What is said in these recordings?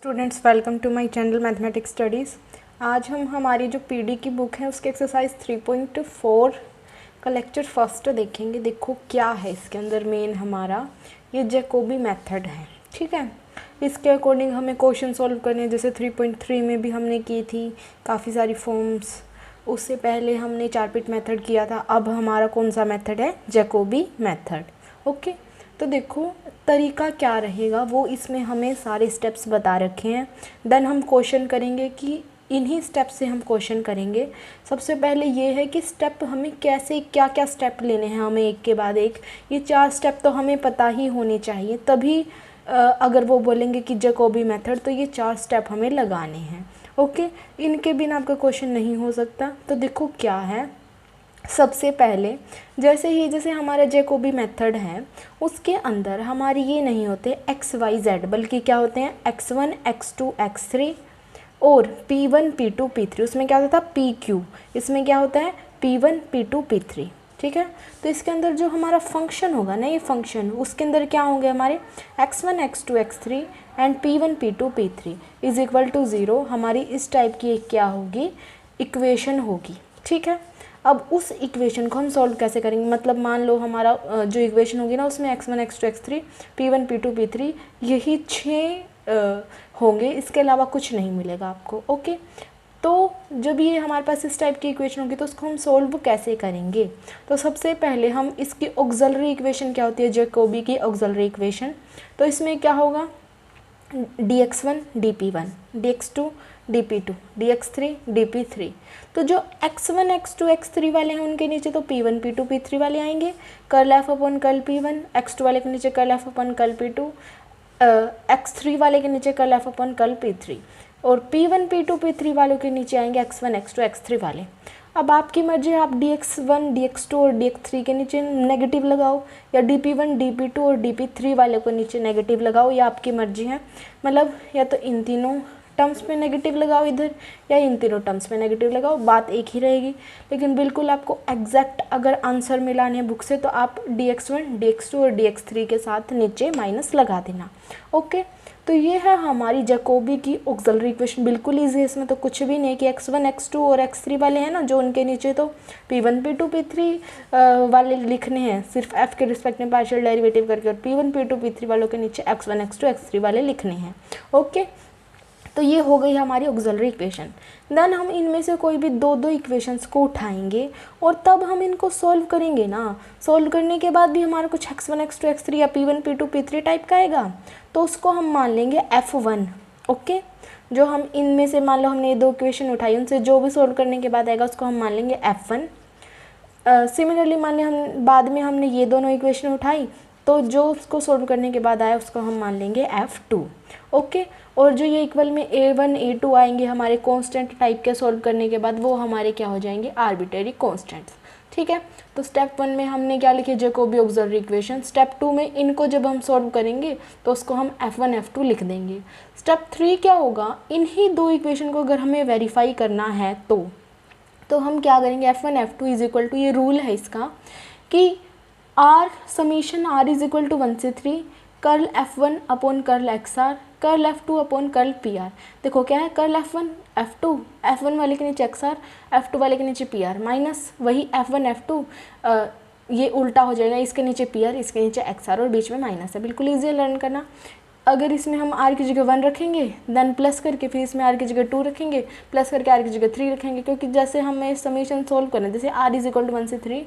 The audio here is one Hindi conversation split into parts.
Students, welcome to my channel mathematics studies. आज हम हमारी जो पीडी की बुक है उसके एक्सरसाइज 3.4 का लेक्चर फर्स्ट देखेंगे। देखो क्या है इसके अंदर मेन हमारा ये जैकोबी मेथड है। ठीक है, इसके अकॉर्डिंग हमें क्वेश्चन सॉल्व करने हैं। जैसे 3.3 में भी हमने की थी काफ़ी सारी फॉर्म्स, उससे पहले हमने चारपिट मेथड किया था। अब हमारा कौन सा मेथड है? Jacobi method. ओके, तो देखो तरीका क्या रहेगा वो इसमें हमें सारे स्टेप्स बता रखे हैं। देन हम क्वेश्चन करेंगे कि इन्हीं स्टेप से हम क्वेश्चन करेंगे। सबसे पहले ये है कि स्टेप हमें कैसे क्या क्या स्टेप लेने हैं हमें एक के बाद एक। ये 4 स्टेप तो हमें पता ही होने चाहिए, तभी अगर वो बोलेंगे कि जैकोबी मेथड तो ये 4 स्टेप हमें लगाने हैं। ओके, इनके बिना आपका क्वेश्चन नहीं हो सकता। तो देखो क्या है, सबसे पहले जैसे हमारा जैकोबी मेथड है उसके अंदर हमारी ये नहीं होते एक्स वाई जेड, बल्कि क्या होते हैं x1 x2 x3 और p1 p2 p3। उसमें क्या होता था pq, इसमें क्या होता है p1 p2 p3। ठीक है, तो इसके अंदर जो हमारा फंक्शन होगा ना, ये फंक्शन उसके अंदर क्या होंगे हमारे x1 x2 x3 and p1 p2 p3 is equal to 0। हमारी इस टाइप की एक क्या होगी, इक्वेशन होगी। ठीक है, अब उस इक्वेशन को हम सॉल्व कैसे करेंगे? मतलब मान लो हमारा जो इक्वेशन होगी ना उसमें x1 x2 x3 p1 p2 p3 यही 6 होंगे, इसके अलावा कुछ नहीं मिलेगा आपको। ओके, तो जब ये हमारे पास इस टाइप की इक्वेशन होगी तो उसको हम सोल्व कैसे करेंगे? तो सबसे पहले हम इसकी ऑक्सिलरी इक्वेशन क्या होती है, जैकोबी की ऑक्सिलरी इक्वेशन। तो इसमें क्या होगा, dx1 dp1 dx2 dp2 dx3 dp3। तो जो x1 x2 x3 वाले हैं उनके नीचे तो p1 p2 p3 वाले आएंगे, कर्ल f अपन कर्ल p1, x2 वाले के नीचे कर्ल f अपन कर्ल p2, x3 वाले के नीचे कर्ल f अपन कर्ल p3, और p1 p2 p3 वालों के नीचे आएंगे x1 x2 x3 वाले। अब आपकी मर्जी है, आप dx1 dx2 और dx3 के नीचे नेगेटिव लगाओ, या dp1 dp2 और dp3 वाले को नीचे नेगेटिव लगाओ, या आपकी मर्जी है। मतलब या तो इन तीनों टर्म्स में नेगेटिव लगाओ इधर, या इन तीनों टर्म्स में नेगेटिव लगाओ, बात एक ही रहेगी। लेकिन बिल्कुल आपको एग्जैक्ट अगर आंसर मिलाने हैं बुक से तो आप dx1 dx2 और dx3 के साथ नीचे माइनस लगा देना। ओके, तो ये है हमारी जैकोबी की ऑक्सिलरी इक्वेशन। बिल्कुल ईजी है, इसमें तो कुछ भी नहीं कि x1 x2 और x3 वाले हैं ना जो उनके नीचे तो p1 p2 p3 वाले लिखने हैं, सिर्फ f के रिस्पेक्ट में पार्शियल डेरिवेटिव करके, और p1 p2 p3 वालों के नीचे x1 x2 x3 वाले लिखने हैं। ओके, तो ये हो गई हमारी ऑक्सिलरी इक्वेशन। देन हम इनमें से कोई भी दो इक्वेशंस को उठाएंगे और तब हम इनको सॉल्व करेंगे ना। सॉल्व करने के बाद भी हमारा कुछ x1 x2 x3 या p1 p2 p3 टाइप का आएगा, तो उसको हम मान लेंगे f1। ओके, जो हम इनमें से मान लो हमने ये 2 इक्वेशन उठाई, उनसे जो भी सॉल्व करने के बाद आएगा उसको हम मान लेंगे f1। सिमिलरली मान लिया हम बाद में हमने ये दोनों इक्वेशन उठाई, तो जो उसको सॉल्व करने के बाद आया उसको हम मान लेंगे f2। ओके, और जो ये इक्वल में a1 a2 आएंगे हमारे कांस्टेंट टाइप के सॉल्व करने के बाद, वो हमारे क्या हो जाएंगे, आर्बिट्रेरी कांस्टेंट्स। ठीक है, तो स्टेप 1 में हमने क्या लिखे, जैकोबी ऑक्सिलरी इक्वेशन। स्टेप 2 में इनको जब हम सॉल्व करेंगे तो उसको हम f1 f2 लिख देंगे। स्टेप 3 क्या होगा, इन्हीं 2 इक्वेशन को अगर हमें वेरीफाई करना है तो हम क्या करेंगे, f1 f2 is equal to, ये रूल है इसका कि r summation r is equal to 1 से 3 curl f1 upon curl xr curl f2 upon curl pr। देखो क्या है, कर्ल f1 f2, f1 वाले के नीचे xr, f2 वाले के नीचे pr, माइनस वही f1 f2 ये उल्टा हो जाएगा, इसके नीचे pr इसके नीचे xr और बीच में माइनस है। बिल्कुल ईजी है लर्न करना। अगर इसमें हम r की जगह 1 रखेंगे, देन प्लस करके फिर इसमें r की जगह 2 रखेंगे, प्लस करके r की जगह 3 रखेंगे, क्योंकि जैसे हमें समीशन सॉल्व करना, जैसे r इज इक्वल टू 1 से 3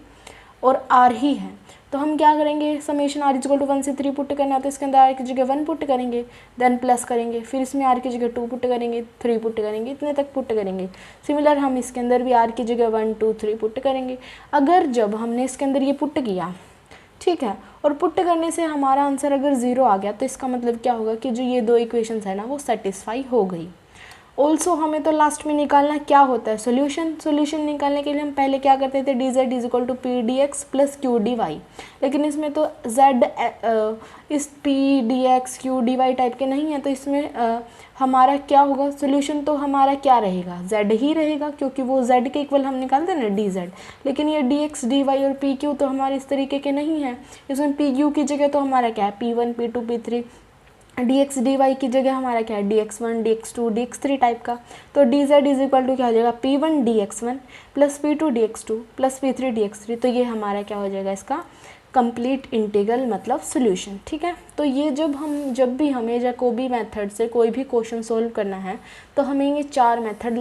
और r ही है, तो हम क्या करेंगे, summation r is equal to 1 से 3 पुट करना है तो इसके अंदर r की जगह 1 पुट करेंगे, देन प्लस करेंगे, फिर इसमें r की जगह 2 पुट करेंगे, 3 पुट करेंगे, इतने तक पुट करेंगे। सिमिलर हम इसके अंदर भी r की जगह 1 2 3 पुट करेंगे। अगर जब हमने इसके अंदर ये पुट किया, ठीक है, और पुट करने से हमारा आंसर अगर 0 आ गया, तो इसका मतलब क्या होगा कि जो ये 2 इक्वेशंस है ना वो सेटिस्फाई हो गई। ऑल्सो हमें तो लास्ट में निकालना क्या होता है, सोल्यूशन निकालने के लिए हम पहले क्या करते थे, dz is equal to P D X plus Q D Y. लेकिन इसमें तो z इस p dx q dy type के नहीं है, तो इसमें हमारा क्या होगा, सोल्यूशन तो हमारा क्या रहेगा, z ही रहेगा, क्योंकि वो z के इक्वल हम निकालते हैं ना dz। लेकिन ये dx dy और pq तो हमारे इस तरीके के नहीं है, इसमें pq की जगह तो हमारा क्या है, p1 p2 p3 D x D Y की जगह हमारा क्या है, D X one D X two D X three type का। तो D Z is equal to क्या हो जाएगा, P one D X one plus P two D X two plus P three D X three. तो ये हमारा क्या हो जाएगा, इसका कंप्लीट इंटीग्रल मतलब सोल्यूशन। ठीक है, तो ये जब भी हमें जैकोबी मेथड से कोई भी क्वेश्चन सोल्व करना है तो हमें ये 4 मेथड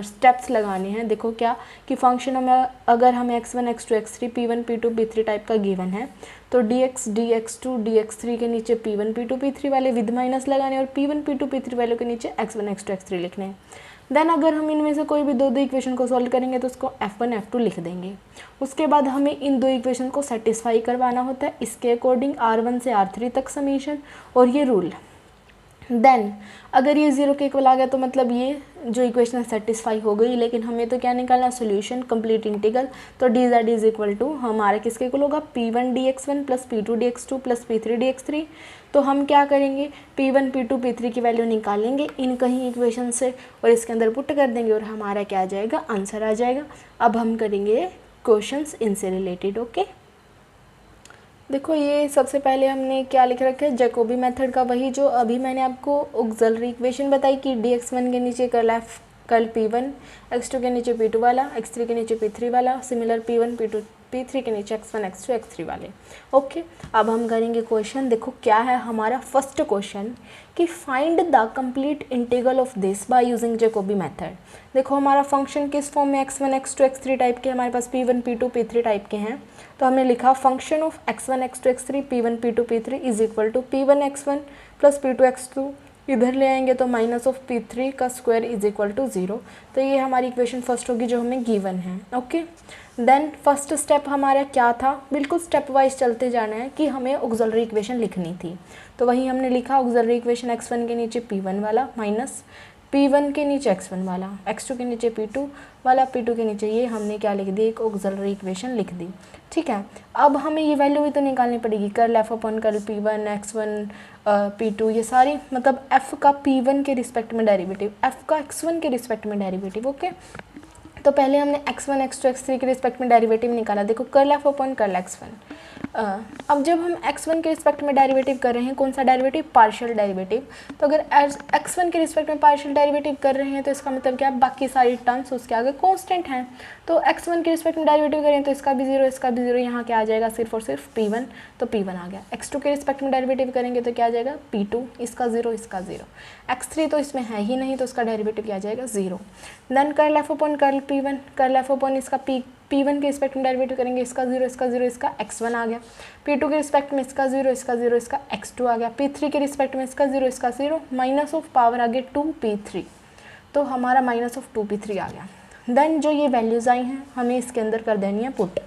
स्टेप्स लगाने हैं। देखो क्या कि फंक्शन हमें अगर हमें x1 x2 x3 p1 p2 p3 type का गिवन है तो dx dx2 dx3 के नीचे p1 p2 p3 वाले विद माइनस लगाने और p1 p2 p3 वालों के नीचे x1 x2 x3 लिखने हैं। देन अगर हम इनमें से कोई भी दो इक्वेशन को सॉल्व करेंगे तो उसको f1 f2 लिख देंगे। उसके बाद हमें इन 2 इक्वेशन को सेटिस्फाई करवाना होता है इसके अकॉर्डिंग r1 से r3 तक समीशन और ये रूल। देन अगर ये 0 के इक्वल आ गया तो मतलब ये जो इक्वेशन है सेटिस्फाई हो गई, लेकिन हमें तो क्या निकालना है, सोल्यूशन कंप्लीट इंटीग्रल। तो D Z is equal to हमारा किसके इक्वल होगा, p1 dx1 plus p2 dx2 plus p3 dx3। तो हम क्या करेंगे, p1 p2 p3 की वैल्यू निकालेंगे इन कहीं इक्वेशन से और इसके अंदर पुट कर देंगे और हमारा क्या आ जाएगा, आंसर आ जाएगा। अब हम करेंगे क्वेश्चंस इनसे रिलेटेड। ओके, देखो ये सबसे पहले हमने क्या लिख रखा है, जैकोबी मेथड का वही जो अभी मैंने आपको ऑक्सिलरी इक्वेशन बताई कि dx1 के नीचे कर्ल p1, x2 के नीचे p2 वाला, x3 के नीचे p3 वाला, सिमिलर p1 p2 p3 के नीचे x1 x2 x3 वाले। ओके, अब हम करेंगे क्वेश्चन। देखो क्या है हमारा फर्स्ट क्वेश्चन कि find the complete integral of this by using Jacobi method. देखो हमारा फंक्शन किस फॉर्म में, x1 x2 x3 टाइप के, हमारे पास p1 p2 p3 टाइप के हैं। तो हमने लिखा function of x1 x2 x3 p1 p2 p3 is equal to p1 x1 plus p2 x2, इधर ले आएंगे तो माइनस ऑफ p3 का स्क्वायर इज इक्वल टू 0। तो ये हमारी इक्वेशन फर्स्ट होगी जो हमें गिवन है। ओके, देन फर्स्ट स्टेप हमारा क्या था, बिल्कुल स्टेप वाइज चलते जाना है कि हमें ऑक्सिलरी इक्वेशन लिखनी थी। तो वही हमने लिखा ऑक्सिलरी इक्वेशन x1 के नीचे p1 वाला माइनस p1 के नीचे x1 वाला, x2 के नीचे p2 वाला, p2 के नीचे ये हमने क्या लिख दी, एक ऑक्सिलरी इक्वेशन लिख दी। ठीक है, अब हमें ये वैल्यू भी तो निकालनी पड़ेगी, curl f upon curl p1 x1 p2 ये सारी मतलब f का p1 के रिस्पेक्ट में डेरिवेटिव, f का x1 के रिस्पेक्ट में डेरिवेटिव। ओके, तो पहले हमने x1 x2 x3 के रिस्पेक्ट में डेरिवेटिव निकाला। देखो curl f upon curl x1। अब जब हम x1 के रिस्पेक्ट में डेरिवेटिव कर रहे हैं, कौन सा डेरिवेटिव, पार्शियल डेरिवेटिव। तो अगर x1 के रिस्पेक्ट में पार्शियल डेरिवेटिव कर रहे हैं तो इसका मतलब क्या है, बाकी सारी टर्म्स उसके आगे कांस्टेंट हैं। तो x1 के रिस्पेक्ट में डेरिवेटिव करें तो इसका भी 0 इसका भी 0, यहाँ क्या आ जाएगा, सिर्फ और सिर्फ p1, तो p1 आ गया। x2 के रिस्पेक्ट में डेरिवेटिव करेंगे तो क्या आ जाएगा, p2, इसका 0 इसका 0, x3 तो इसमें है ही नहीं तो उसका डेरिवेटिव क्या आ जाएगा, 0। Then curl f upon curl p1, curl f upon इसका p1 के रिस्पेक्ट में डेरिवेटिव करेंगे, इसका 0 इसका 0 इसका x1 आ गया। p2 के रिस्पेक्ट में इसका 0 इसका 0 इसका x2 आ गया। p3 के रिस्पेक्ट में इसका 0 इसका 0, माइनस ऑफ पावर आ गया 2p3, तो हमारा माइनस ऑफ 2p3 आ गया। देन जो ये वैल्यूज़ आई हैं हमें इसके अंदर कर देनी है पुट।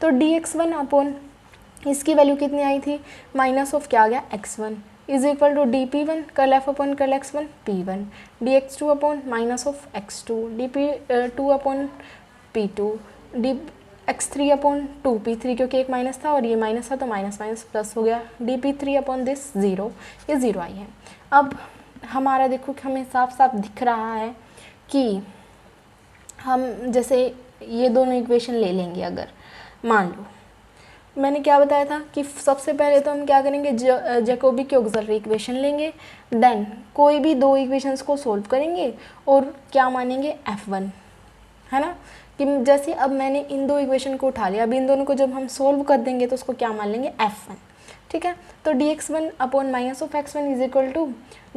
तो dx1 अपॉन इसकी वैल्यू कितनी आई थी, माइनस ऑफ क्या आ गया, x1 is equal to dp1 curl f upon curl x1 p1, dx2 upon minus of x2 dp2 upon p2, x3 upon 2p3 क्योंकि एक माइनस था और ये माइनस था तो माइनस माइनस प्लस हो गया, dp3 अपॉन दिस 0, ये 0 आई है। अब हमारा देखो कि हमें साफ साफ दिख रहा है कि हम जैसे ये दोनों इक्वेशन ले लेंगे। अगर मान लो मैंने क्या बताया था कि सबसे पहले तो हम क्या करेंगे, जैकोबी की ऑक्सिलरी इक्वेशन लेंगे, देन कोई भी दो इक्वेशंस को सोल्व करेंगे और क्या मानेंगे, f1, है ना। कि जैसे अब मैंने इन दो इक्वेशन को उठा लिया, अब इन दोनों को जब हम सोल्व कर देंगे तो उसको क्या मान लेंगे, f1। ठीक है, तो dx1 upon minus of x1 is equal to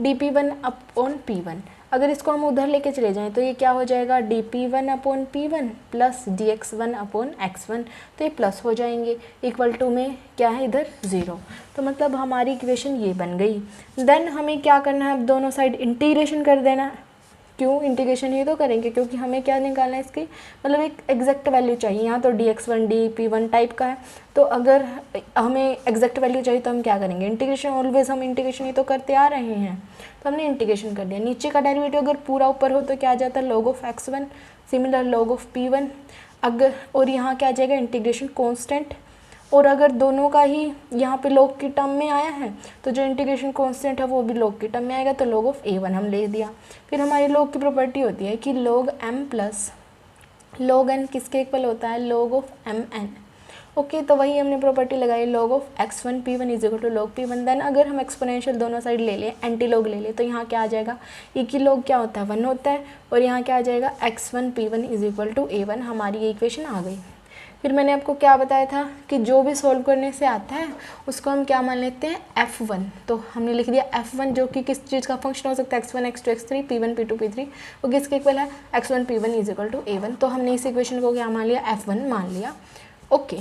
dp1 upon p1। अगर इसको हम उधर लेके चले जाएं तो ये क्या हो जाएगा, dp1 upon p1 plus dx1 upon x1, तो ये प्लस हो जाएंगे, इक्वल टू में क्या है इधर 0। तो मतलब हमारी इक्वेशन ये बन गई। देन हमें क्या करना है, अब दोनों साइड इंटीग्रेशन कर देना है। क्यों इंटीग्रेशन ही तो करेंगे, क्योंकि हमें क्या निकालना है इसकी, मतलब एक एग्जैक्ट वैल्यू चाहिए। यहाँ तो dx1 dp1 टाइप का है, तो अगर हमें एग्जैक्ट वैल्यू चाहिए तो हम क्या करेंगे, इंटीग्रेशन। ऑलवेज हम इंटीग्रेशन ही तो करते आ रहे हैं, तो हमने इंटीग्रेशन कर दिया। नीचे का डेरिवेटिव अगर पूरा ऊपर हो तो क्या आ जाता है, log of x1, similar log of p1। अगर और यहाँ क्या आ जाएगा, इंटीग्रेशन कॉन्स्टेंट। और अगर दोनों का ही यहाँ पे log की टर्म में आया है तो जो इंटीग्रेशन कांस्टेंट है वो भी log की टर्म में आएगा, तो log ऑफ a1 हम ले दिया। फिर हमारी log की प्रॉपर्टी होती है कि log m plus log n किसके इक्वल होता है, log ऑफ mn। ओके, तो वही हमने प्रॉपर्टी लगाई log of x1 p1 is equal to log p1। Then अगर हम एक्सपोनेंशियल दोनों साइड ले लें, एंटी लॉग ले लें, तो यहाँ क्या आ जाएगा, e की लॉग क्या होता है 1 होता है, और यहाँ क्या आ जाएगा x1 p1 is equal to a1। हमारी ये इक्वेशन आ गई। फिर मैंने आपको क्या बताया था कि जो भी सॉल्व करने से आता है उसको हम क्या मान लेते हैं f1। तो हमने लिख दिया f1 जो कि किस चीज़ का फंक्शन हो सकता है, x1 x2 x3 p1 p2 p3, वो किसके इक्वल है x1 p1 is equal to a1। तो हमने इस इक्वेशन को क्या मान लिया, f1 मान लिया। ओके,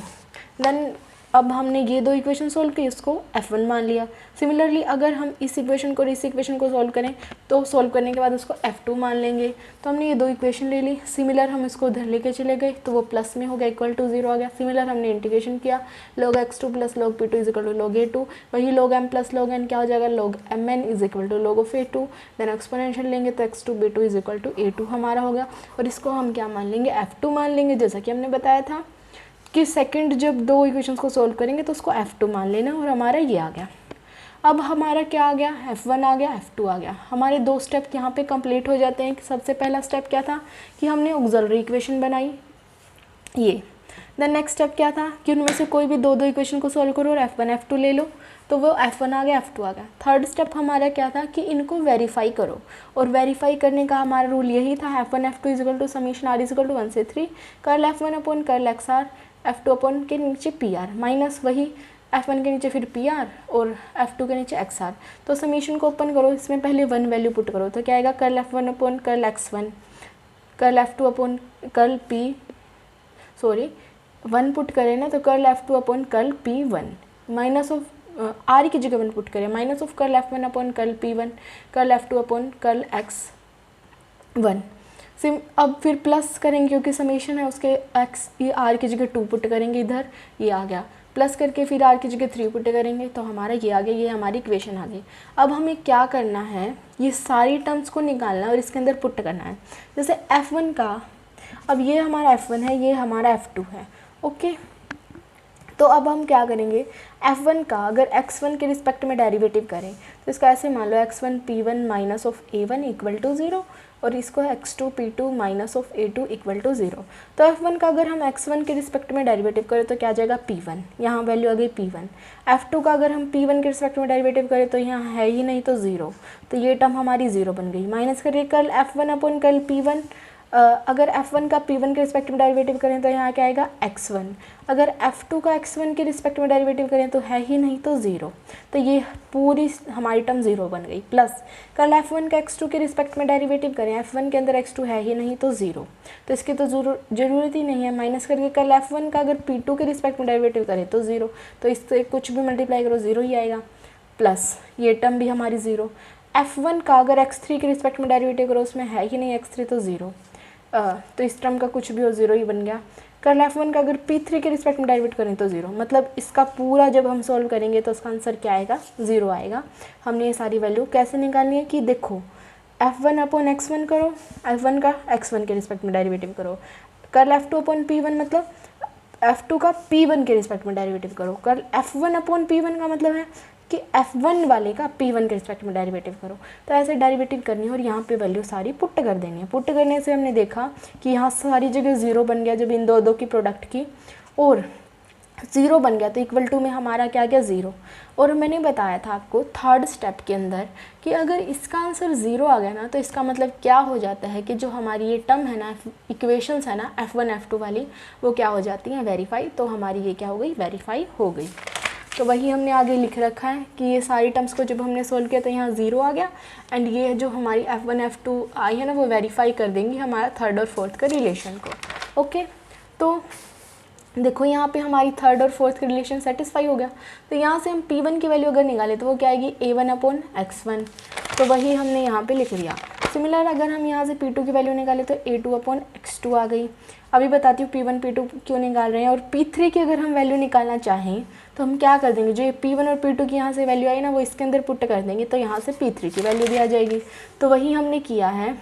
देन अब हमने ये दो इक्वेशन सोल्व की, उसको f1 मान लिया। सिमिलरली अगर हम इस इक्वेशन को और इस इक्वेशन को सोल्व करें तो सोल्व करने के बाद उसको f2 मान लेंगे। तो हमने ये दो इक्वेशन ले ली, सिमिलर हम इसको उधर लेके चले गए तो वो प्लस में हो गया, इक्वल टू 0 आ गया। सिमिलर हमने इंटीग्रेशन किया, log x2 plus log p2 is equal to log a2, वही log m plus log n क्या हो जाएगा, log mn is equal to log of a2। Then exponential लेंगे तो x2 b2 is equal to a2 हमारा हो गया, और इसको हम क्या मान लेंगे, f2 मान लेंगे। जैसा कि हमने बताया था कि सेकंड जब दो इक्वेशंस को सोल्व करेंगे तो उसको f2 मान लेना, और हमारा ये आ गया। अब हमारा क्या आ गया, f1 आ गया, f2 आ गया। हमारे दो स्टेप यहाँ पे कंप्लीट हो जाते हैं। सबसे पहला स्टेप क्या था कि हमने ऑक्सिलरी इक्वेशन बनाई ये। देन नेक्स्ट स्टेप क्या था कि उनमें से कोई भी दो इक्वेशन को सोल्व करो और f1 f2 ले लो, तो वो f1 आ गया, f2 आ गया। थर्ड स्टेप हमारा क्या था कि इनको वेरीफाई करो, और वेरीफाई करने का हमारा रूल यही था, f1 f2 is equal to summation r is equal to 1 से 3 curl f1 upon curl xr, f2 upon के नीचे pr माइनस वही f1 के नीचे फिर pr और f2 के नीचे xr। तो समीशन को ओपन करो, इसमें पहले 1 वैल्यू पुट करो, तो क्या आएगा, curl f1 upon curl x1, curl f2 upon curl p, sorry 1 put करें ना तो curl f2 upon curl p1 minus of r की जगह 1 पुट करें, minus of curl f1 upon curl p1 curl f2 upon curl x1। अब फिर प्लस करेंगे क्योंकि समेशन है, उसके x ये r की जगह 2 पुट करेंगे, इधर ये आ गया, प्लस करके फिर r की जगह 3 पुट करेंगे, तो हमारा ये आ गया, ये हमारी इक्वेशन आ गई। अब हमें क्या करना है, ये सारी टर्म्स को निकालना है और इसके अंदर पुट करना है। जैसे f1 का, अब ये हमारा f1 है, ये हमारा f2 है। ओके, तो अब हम क्या करेंगे, f1 का अगर x1 के रिस्पेक्ट में डेरिवेटिव करें तो इसका ऐसे मान लो x1 p1 minus of a1 equal to 0, और इसको x2 p2 minus of a2 equal to 0। तो f1 का अगर हम x1 के रिस्पेक्ट में डेरिवेटिव करें तो क्या आ जाएगा, p1, यहाँ वैल्यू आ गई p1। f2 का अगर हम p1 के रिस्पेक्ट में डेरिवेटिव करें तो यहाँ है ही नहीं तो 0, तो ये टर्म हमारी 0 बन गई। माइनस करिए curl f1 upon curl p1, अगर f1 का p1 के रिस्पेक्ट में डेरिवेटिव करें तो यहाँ क्या आएगा x1, अगर f2 का x1 के रिस्पेक्ट में डेरिवेटिव करें तो है ही नहीं तो 0, तो ये पूरी हमारी टर्म 0 बन गई। प्लस कल f1 का x2 के रिस्पेक्ट में डेरिवेटिव करें, f1 के अंदर x2 है ही नहीं तो 0, तो इसकी तो ज़रूरत ही नहीं है। माइनस करके कल f1 का अगर p2 के रिस्पेक्ट में डेरिवेटिव करें तो 0, तो इससे कुछ भी मल्टीप्लाई करो 0 ही आएगा। प्लस ये टर्म भी हमारी 0। f1 का अगर x3 के रिस्पेक्ट में डेरिवेटिव करो, उसमें है ही नहीं x3 तो 0, तो इस टर्म का कुछ भी हो 0 ही बन गया। कर्ल f1 का अगर p3 के रिस्पेक्ट में डेरिवेट करें तो 0, मतलब इसका पूरा जब हम सॉल्व करेंगे तो उसका आंसर क्या आएगा, 0 आएगा। हमने ये सारी वैल्यू कैसे निकालनी है कि देखो f1 अपॉन x1 करो, f1 का x1 के रिस्पेक्ट में डेरिवेटिव करो, कर्ल f2 अपॉन p1 मतलब f2 का p1 के रिस्पेक्ट में डेरिवेटिव करो, कर्ल f1 अपॉन p1 का मतलब है कि f1 वाले का p1 के रिस्पेक्ट में डेरिवेटिव करो। तो ऐसे डेरिवेटिव करनी है और यहाँ पे वैल्यू सारी पुट कर देनी है। पुट करने से हमने देखा कि यहाँ सारी जगह 0 बन गया जब इन दो की प्रोडक्ट की, और 0 बन गया तो इक्वल टू में हमारा क्या गया 0। और मैंने बताया था आपको थर्ड स्टेप के अंदर कि अगर इसका आंसर 0 आ गया ना तो इसका मतलब क्या हो जाता है कि जो हमारी ये टर्म है ना, इक्वेशंस है ना f1 f2 वाली, वो क्या हो जाती हैं, वेरीफाई। तो हमारी ये क्या हो गई, वेरीफाई हो गई। तो वही हमने आगे लिख रखा है कि ये सारी टर्म्स को जब हमने सोल्व किया तो यहाँ 0 आ गया, एंड ये जो हमारी f1 f2 आई है ना वो वेरीफाई कर देंगी हमारा थर्ड और फोर्थ का रिलेशन को। ओके, तो देखो यहाँ पे हमारी थर्ड और फोर्थ का रिलेशन सेटिस्फाई हो गया। तो यहाँ से हम p1 की वैल्यू अगर निकालें तो वो क्या आएगी, a1 अपॉन x1, तो वही हमने यहाँ पे लिख दिया। सिमिलर अगर हम यहाँ से p2 की वैल्यू निकालें तो a2 अपॉन x2 आ गई। अभी बताती हूँ p1 p2 क्यों निकाल रहे हैं। और p3 की अगर हम वैल्यू निकालना चाहें तो हम क्या कर देंगे, जो ये p1 और p2 की यहाँ से वैल्यू आई ना वो इसके अंदर पुट कर देंगे, तो यहाँ से p3 की वैल्यू भी आ जाएगी। तो वही हमने किया है।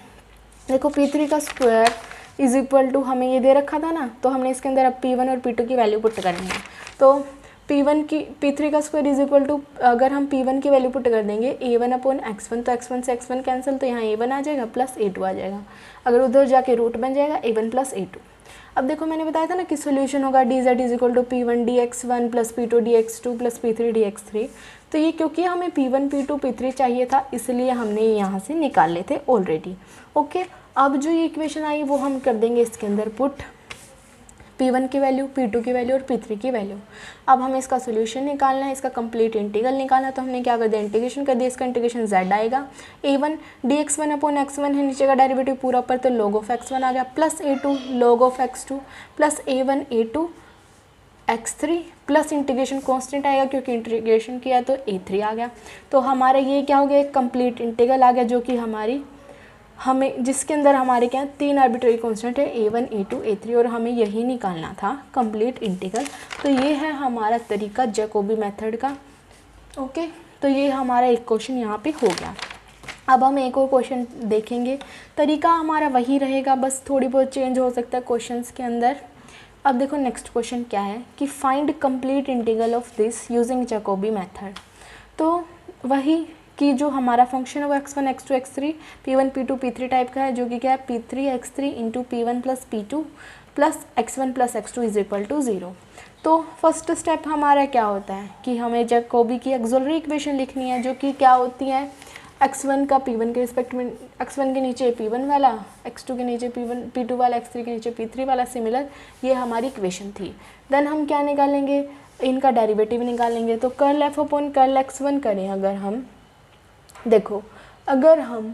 देखो p3 का स्क्वायर इज इक्वल टू हमें ये दे रखा था ना, तो हमने इसके अंदर अब p1 और p2 की वैल्यू पुट करनी है। तो p3 का स्क्वायर इज इक्वल टू, अगर हम p1 की वैल्यू पुट कर देंगे a1 अपॉन x1, तो x1 से x1 कैंसिल, तो यहाँ a1 आ जाएगा प्लस a2 आ जाएगा। अगर उधर जाके रूट बन जाएगा a1 प्लस a2। अब देखो मैंने बताया था ना कि सोल्यूशन होगा D Z is equal to P1 dx1 plus P2 dx2 plus P3 dx3। तो ये क्योंकि हमें P1 P2 P3 चाहिए था इसलिए हमने यहाँ से निकाल लेते ऑलरेडी। ओके, अब जो ये इक्वेशन आई वो हम कर देंगे इसके अंदर पुट, P1 की वैल्यू, P2 की वैल्यू और P3 की वैल्यू। अब हमें इसका सोल्यूशन निकालना है, इसका कंप्लीट इंटीग्रल निकालना है। तो हमने क्या कर दिया, इंटीग्रेशन कर दिया, इसका इंटीग्रेशन z आएगा, a1 dx1 अपॉन x1 है, नीचे का डेरिवेटिव पूरा ऊपर तो log ऑफ x1 आ गया, plus a2 log of x2 plus a1 a2 x3 plus integration constant आएगा क्योंकि इंटीग्रेशन किया तो a3 आ गया। तो हमारा ये क्या हो गया, एक कंप्लीट इंटीग्रल आ गया जो कि हमें जिसके अंदर हमारे क्या 3 आर्बिट्रेरी कांस्टेंट है a1 a2 a3 और हमें यही निकालना था कंप्लीट इंटीग्रल। तो ये है हमारा तरीका जैकोबी मेथड का। ओके, तो ये हमारा एक क्वेश्चन यहाँ पे हो गया। अब हम एक और क्वेश्चन देखेंगे, तरीका हमारा वही रहेगा, बस थोड़ी बहुत चेंज हो सकता है क्वेश्चंस के अंदर। अब देखो नेक्स्ट क्वेश्चन क्या है कि find complete integral of this using Jacobi method. तो वही कि जो हमारा फंक्शन है वो x1 x2 x3 P1 P2 P3 type का है, जो कि क्या है P3 x3 into P1 plus P2 plus x1 plus x2 is equal to 0। तो फर्स्ट स्टेप हमारा क्या होता है कि हमें जैकोबी की ऑक्सिलरी इक्वेशन लिखनी है, जो कि क्या होती है x1 का P1 के रिस्पेक्ट में, x1 के नीचे P1 वाला, x2 के नीचे P2 वाला, x3 के नीचे P3 वाला, सिमिलर ये हमारी इक्वेशन थी। देन हम क्या निकालेंगे, इनका डेरिवेटिव निकालेंगे। तो curl f upon curl x1 करें अगर हम, देखो अगर हम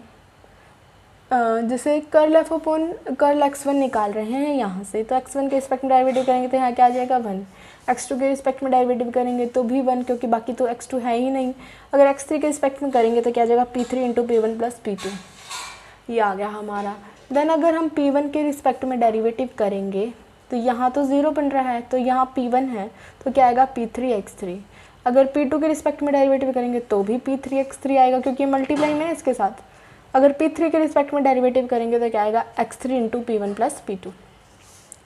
जैसे curl F upon curl x1 निकाल रहे हैं यहाँ से, तो x1 के रिस्पेक्ट में डेरिवेटिव करेंगे तो यहाँ क्या आ जाएगा 1, x2 के रिस्पेक्ट में डेरिवेटिव करेंगे तो भी 1 क्योंकि बाकी तो x2 है ही नहीं। अगर x3 के रिस्पेक्ट में करेंगे तो क्या आ जाएगा P3 into P1 plus P2, ये आ गया हमारा। देन अगर हम P1 के रिस्पेक्ट में डेरिवेटिव करेंगे तो यहाँ तो 0 बन रहा है, तो यहाँ P1 है तो क्या आएगा P3 x3। अगर P2 के रिस्पेक्ट में डेरिवेटिव करेंगे तो भी P3 x3 आएगा क्योंकि मल्टीप्लाई में है इसके साथ। अगर P3 के रिस्पेक्ट में डेरिवेटिव करेंगे तो क्या आएगा x3 into P1 plus P2।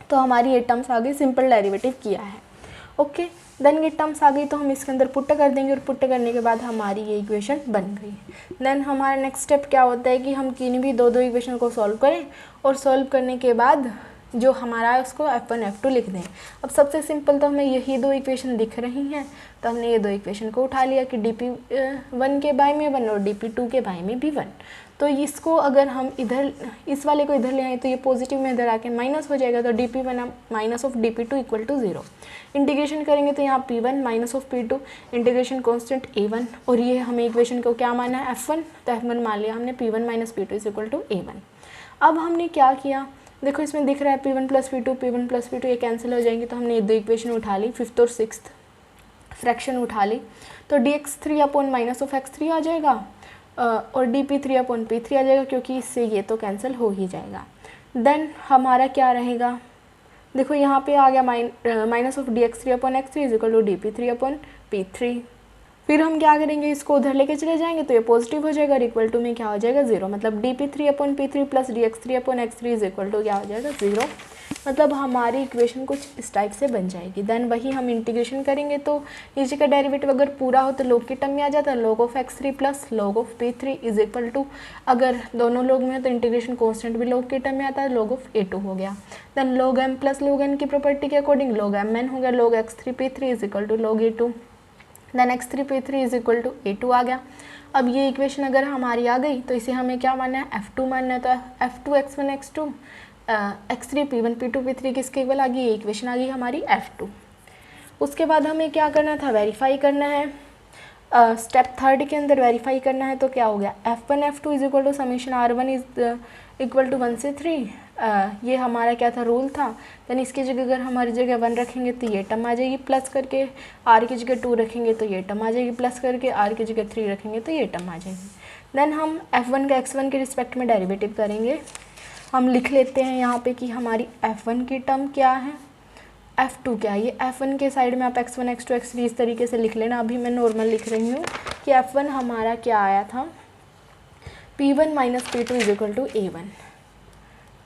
तो हमारी ये टर्म्स आ गई, सिंपल डेरिवेटिव किया है। ओके, देन ये टर्म्स आ गई तो हम इसके अंदर पुट कर देंगे और पुट करने के बाद हमारी ये इक्वेशन बन गई। देन हमारा नेक्स्ट स्टेप क्या होता है कि हम किन्हीं भी दो इक्वेशन को सॉल्व करें और सॉल्व करने के बाद जो हमारा है उसको f1 f2 लिख दें। अब सबसे सिंपल तो हमें यही दो इक्वेशन दिख रही हैं, तो हमने ये दो इक्वेशन को उठा लिया कि dp1 के बाय में 1 और dp2 के बाय में भी 1। तो इसको अगर हम इधर इस वाले को इधर ले आए तो ये पॉजिटिव में इधर आके माइनस हो जाएगा, तो dp1 minus of dp2 equal to 0। Integration करेंगे तो यहाँ p1 minus of p2 integration constant a1, और ये हमें इक्वेशन को क्या माना है f1, तो f1 मान लिया हमने p1 minus p2 is equal to a1। अब हमने क्या किया, देखो इसमें दिख रहा है P1 प्लस P2 ये कैंसिल हो जाएंगे, तो हमने ये दो इक्वेशन उठा ली, फिफ्थ और सिक्स्थ फ्रैक्शन उठा ली। तो dx3 upon minus of x3 आ जाएगा और dp3 अपॉन p3 आ जाएगा क्योंकि इससे ये तो कैंसिल हो ही जाएगा। देन हमारा क्या रहेगा, देखो यहाँ पे आ गया minus of dx3 upon x3 is equal to dp3 upon p3। फिर हम क्या करेंगे, इसको उधर लेके चले जाएंगे तो ये पॉजिटिव हो जाएगा और इक्वल टू में क्या हो जाएगा 0, मतलब dp3 upon p3 plus dx3 upon x3 is equal to क्या हो जाएगा 0। मतलब हमारी इक्वेशन कुछ इस टाइप से बन जाएगी। देन वही हम इंटीग्रेशन करेंगे तो नीचे का डेरिवेटिव अगर पूरा हो तो log के टर्म में आ जाता है, log of x3 plus log of p3 is equal to, अगर दोनों log में है तो इंटीग्रेशन कॉन्स्टेंट भी log के टर्म में आता है, log ऑफ a2 हो गया। Then log m plus log n की प्रॉपर्टी के अकॉर्डिंग log mn हो गया, log x3 p3 is equal to log a2। Then x3 p3 is equal to a2 आ गया। अब ये इक्वेशन अगर हमारी आ गई तो इसे हमें क्या मानना है, f2 मानना है। तो f2 x1 x2 x3 p1 p2 p3 किसके इक्वल आ गई, ये इक्वेशन आ गई हमारी f2। उसके बाद हमें क्या करना था, वेरीफाई करना है। स्टेप थर्ड के अंदर वेरीफाई करना है तो क्या हो गया, f1 f2 is equal to summation r1 is equal to 1 से 3। ये हमारा क्या था, रूल था। देन इसकी जगह अगर हमारी जगह 1 रखेंगे तो ये टर्म आ जाएगी, प्लस करके r की जगह 2 रखेंगे तो ये टर्म आ जाएगी, प्लस करके r की जगह 3 रखेंगे तो ये टर्म आ जाएगी। देन हम f1 का x1 के रिस्पेक्ट में डेरिवेटिव करेंगे। हम लिख लेते हैं यहाँ पे कि हमारी f1 की टर्म क्या है, f2 क्या है। ये f1 के साइड में आप x1 x2 x3 इस तरीके से लिख लेना। अभी मैं नॉर्मल लिख रही हूँ कि f1 हमारा क्या आया था, p1 minus p2 is equal to a1,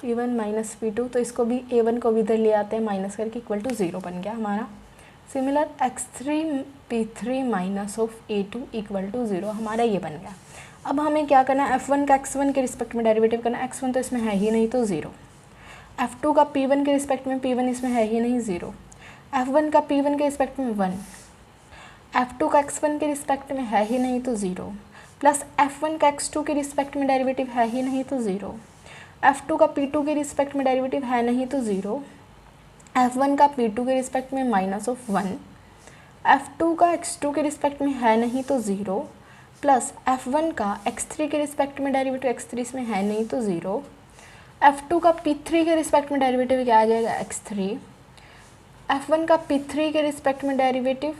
p1 minus p2, तो इसको भी a1 को भी इधर ले आते हैं माइनस करके, इक्वल टू 0 बन गया हमारा। Similar x3 p3 minus of a2 equal to 0 हमारा ये बन गया। अब हमें क्या करना है, f1 का x1 के रिस्पेक्ट में डेरिवेटिव करना है। x1 तो इसमें है ही नहीं तो 0। F2 का P1 के रिस्पेक्ट में P1 इसमें है ही नहीं 0, F1 का P1 के रिस्पेक्ट में 1, F2 का X1 के रिस्पेक्ट में है ही नहीं तो 0, प्लस F1 का X2 के रिस्पेक्ट में डेरिवेटिव है ही नहीं तो 0, F2 का P2 के रिस्पेक्ट में डेरिवेटिव है नहीं तो 0, F1 का P2 के रिस्पेक्ट में -1, F2 का X2 के रिस्पेक्ट में है नहीं तो 0, प्लस F1 का X3 के रिस्पेक्ट में डेरिवेटिव X3 इसमें है नहीं तो 0, F2 का P3 के रिस्पेक्ट में डेरिवेटिव क्या आ जाएगा X3, F1 का P3 के रिस्पेक्ट में डेरिवेटिव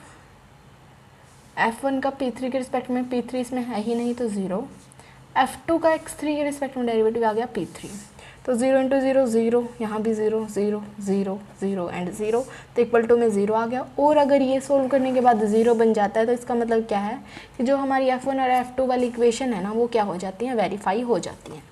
F1 का P3 के रिस्पेक्ट में P3 इसमें है ही नहीं तो 0, F2 का X3 के रिस्पेक्ट में डेरिवेटिव आ गया P3, तो 0 × 0 0, यहाँ भी 0 0 0 0 एंड 0, तो इक्वल टू में 0 आ गया। और अगर ये सोल्व करने के बाद 0 बन जाता है तो इसका मतलब क्या है कि जो हमारी F1 और F2 वाली इक्वेशन है ना वो क्या हो जाती हैं, वेरीफाई हो जाती हैं।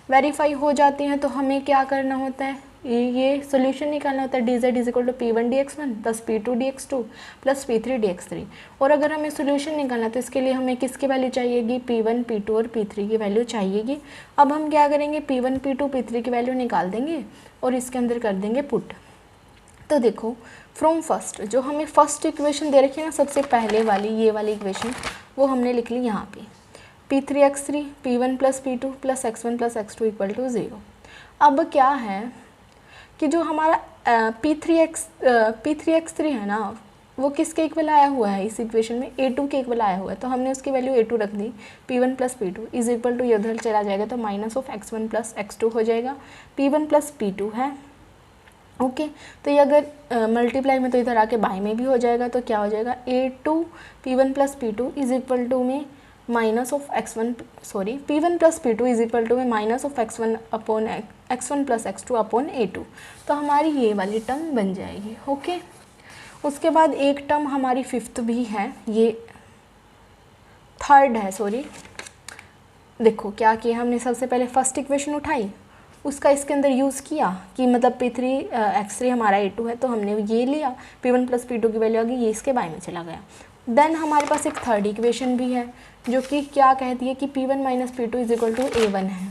वेरीफाई हो जाती हैं तो हमें क्या करना होता है, ये सोल्यूशन निकालना होता है dz = P1 dx1 + P2 dx2 + P3 dx3। और अगर हमें सोल्यूशन निकालना है तो इसके लिए हमें किसकी वैल्यू चाहिएगी, P1 P2 और P3 की वैल्यू चाहिएगी। अब हम क्या करेंगे, P1 P2 P3 की वैल्यू निकाल देंगे और इसके अंदर कर देंगे पुट। तो देखो फ्रॉम फर्स्ट, जो हमें फर्स्ट इक्वेशन दे रखी है ना सबसे पहले वाली, ये वाली इक्वेशन वो हमने लिख ली यहाँ पे, P3x3 P1 + P2 + X1 + X2 = 0। अब क्या है कि जो हमारा P3x3 है ना वो किसके इक्वल आया हुआ है इस इक्वेशन में, A2 के इक्वल आया हुआ है, तो हमने उसकी वैल्यू A2 रख दी। P1 + P2 = ये उधर चला जाएगा तो -X1 + X2 हो जाएगा, P1 + P2 है। ओके तो ये अगर मल्टीप्लाई में तो इधर आके बाई में भी हो जाएगा, तो क्या हो जाएगा A2 P1 + P2 = में -X1 सॉरी P1 + P2 = में -X1 + X2 A2। तो हमारी ये वाली टर्म बन जाएगी। ओके उसके बाद एक टर्म हमारी फिफ्थ भी है, ये थर्ड है सॉरी। देखो क्या किया हमने, सबसे पहले फर्स्ट इक्वेशन उठाई, उसका इसके अंदर यूज़ किया कि मतलब P3x3 हमारा A2 है तो हमने ये लिया, P1 + P2 की वैल्यू आ गई, ये इसके बाय में चला गया। देन हमारे पास एक थर्ड इक्वेशन भी है जो कि क्या कहती है कि P1 - P2 = A1 है,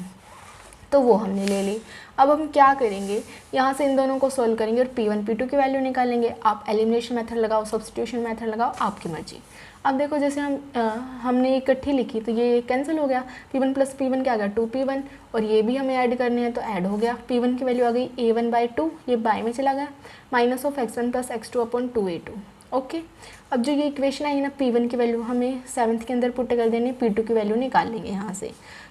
तो वो हमने ले ली। अब हम क्या करेंगे, यहाँ से इन दोनों को सोल्व करेंगे और P1 P2 की वैल्यू निकालेंगे। आप एलिमिनेशन मेथड लगाओ, सब्स्टिट्यूशन मेथड लगाओ, आपकी मर्जी। अब देखो जैसे हमने इकट्ठी लिखी तो ये कैंसिल हो गया, P1 + P1 क्या आ गया 2P1, और ये भी हमें ऐड करने हैं तो ऐड हो गया। P1 की वैल्यू आ गई A1/2, ये बाय में चला गया, -X1 + X2 2A2। ओके अब जो ये इक्वेशन आई ना, P1 की वैल्यू हमें 7th के अंदर पुट कर देनी, P2 की वैल्यू निकाल लेंगे यहाँ से।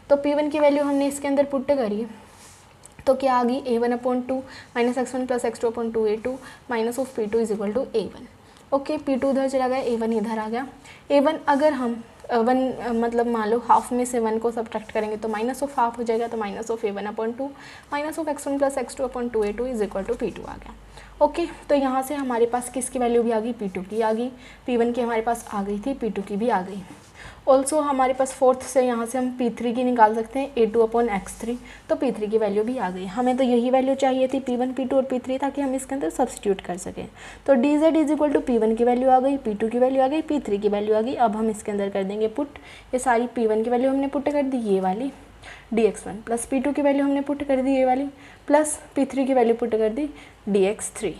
तो P1 की वैल्यू हमने इसके अंदर पुट करी तो क्या आ गई A1/2 -X1 + X2 2A2 -P2 = A1। Okay P2 उधर चला गया, A1 इधर आ गया। A1 अगर हम 1 मतलब मान लो हाफ में से 1 को सब्ट्रैक्ट करेंगे तो -½ हो जाएगा, तो -A1/2 -X1 + X2 2A2 = P2 आ गया। ओके तो यहाँ से हमारे पास किसकी वैल्यू भी आ गई, P2 की आ गई, P1 की हमारे पास आ गई थी, P2 की भी आ गई। ऑल्सो हमारे पास फोर्थ से यहाँ से हम P3 की निकाल सकते हैं, A2/X3, तो P3 की वैल्यू भी आ गई। हमें तो यही वैल्यू चाहिए थी P1 P2 और P3 ताकि हम इसके अंदर सब्स्टिट्यूट कर सकें। तो dz = P1 की वैल्यू आ गई, P2 की वैल्यू आ गई, P3 की वैल्यू आ गई। अब हम इसके अंदर कर देंगे पुट, ये सारी P1 की वैल्यू हमने पुट कर दी, ये वाली dx1 प्लस P2 की वैल्यू हमने पुट कर दी, ये वाली, प्लस P3 की वैल्यू पुट कर दी dx3,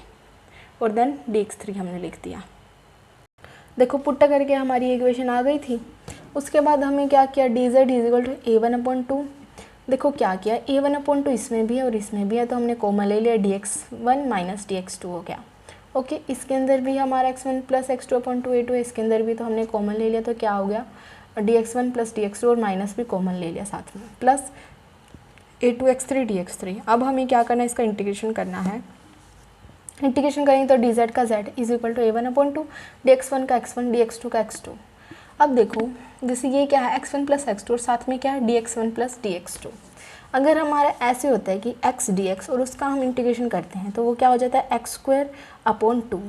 और देन dx3 हमने लिख दिया। देखो पुट करके हमारी इक्वेशन आ गई थी। उसके बाद हमें क्या किया, dz = A1/2। देखो क्या किया, A1/2 इसमें भी है और इसमें भी है, तो हमने कॉमन ले लिया, dx1 - dx2 हो गया। ओके इसके अंदर भी हमारा X1 + X2 2A2 है, इसके अंदर भी तो हमने कॉमन ले लिया, तो क्या हो गया dx1 + dx2 और माइनस भी कॉमन ले लिया साथ में, प्लस A2x3 dx3। अब हमें क्या करना है, इसका इंटीग्रेशन करना है। इंटीग्रेशन करेंगे तो dz का z = A1/2, dx1 का x1, dx2 का x2। अब देखो जैसे ये क्या है x1 + x2 और साथ में क्या है dx1 + dx2। अगर हमारा ऐसे होता है कि x dx और उसका हम इंटीग्रेशन करते हैं तो वो क्या हो जाता है x²/2।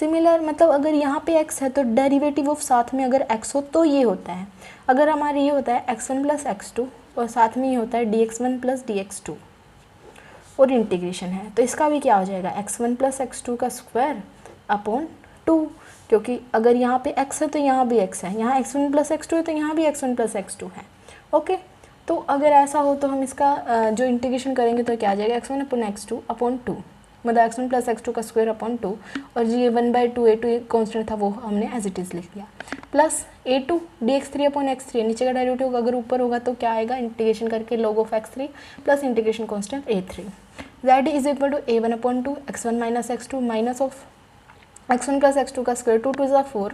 सिमिलर मतलब अगर यहाँ पे x है तो डेरिवेटिव ऑफ साथ में अगर x हो तो ये होता है। अगर हमारे ये होता है x1 + x2 और साथ में ये होता है dx1 + dx2 और इंटीग्रेशन है, तो इसका भी क्या हो जाएगा x1 + x2 का स्क्वायर/2, क्योंकि अगर यहाँ पे x है तो यहाँ भी x है, यहाँ x1 + x2 है तो यहाँ भी x1 + x2 है। ओके तो अगर ऐसा हो तो हम इसका जो इंटीग्रेशन करेंगे तो क्या आ जाएगा, x1 अपॉन x2 अपॉन 2, मतलब x1 प्लस x2 का स्क्वायर अपॉन 2, और ये 1/2 a2 कॉन्स्टेंट था वो हमने एज इट इज़ लिख दिया, plus a2 dx3 upon x3, नीचे का डेरिवेटिव अगर ऊपर होगा तो क्या आएगा, इंटीग्रेशन करके log of x3 plus integration constant a3, z is equal to a1 upon 2 x1 minus x2 minus of x1 plus x2 का square 2 2 4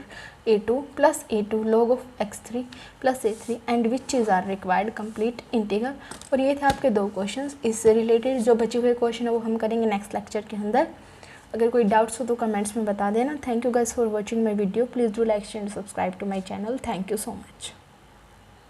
a2 plus a2 log of x3 plus a3 and which is our required complete integral. और ये थे आपके 2 क्वेश्चंस। इससे रिलेटेड जो बचे हुए क्वेश्चन है वो हम करेंगे नेक्स्ट लेक्चर के अंदर। अगर कोई डाउट्स हो तो कमेंट्स में बता देना। Thank you guys for watching my video. Please do like share and subscribe to my channel. Thank you so much.